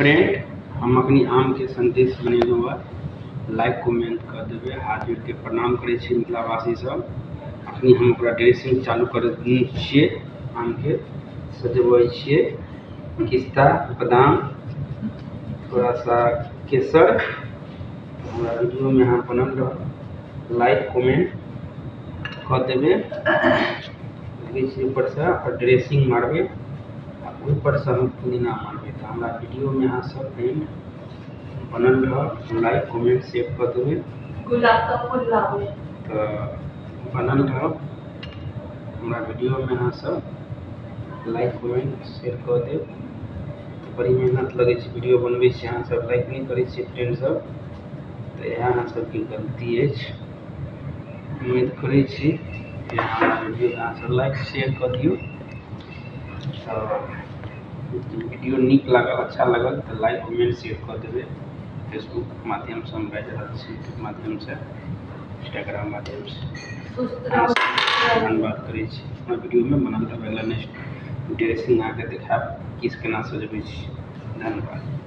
Friend हम अपनी आम के संदेश बनेलहुँ हँ लाइक कमेंट कर देवे हाथ जोड़ के प्रणाम करे छी मिथिलावासी सब। अखनी हम ओकरा ड्रेसिंग चालू कर छिए आम के सजबै छिए पिस्ता बादाम थोड़ा सा केसर। हमारा वीडियो में यहाँ बनल रह लाइक कमेंट कर देवे लगे ऊपर से और ड्रेसिंग मारबे ऊपर से हम पुदीना मारबे। तो हमारा वीडियो में यहाँ सब फ्रेंड बनल रह लाइक कमेंट शेयर कर देवे गुलाब का फूल लावे तो बनल रह हमारा वीडियो में यहाँ सब लाइक कमेंट शेयर कर दे। तो बड़ी मेहनत लगे वीडियो बनबे यहाँ सब लाइक नहीं करे फ्रेंड सब तो यहाँ अहाँ सबके गलती है। उम्मीद करे वीडियो यहाँ सब लाइक शेयर कर दियो। वीडियो निक लागल अच्छा लागल तो लाइक कमेंट शेयर कर देवे। फेसबुक माध्यम से हम बाजि रहल छी यूट्यूब माध्यम से इंस्टाग्राम माध्यम से धन्यवाद करे छी। अपना वीडियो में बनल रहला नेक्स्ट ड्रेसिंग आके देखाब किस केना सजबै छी। धन्यवाद।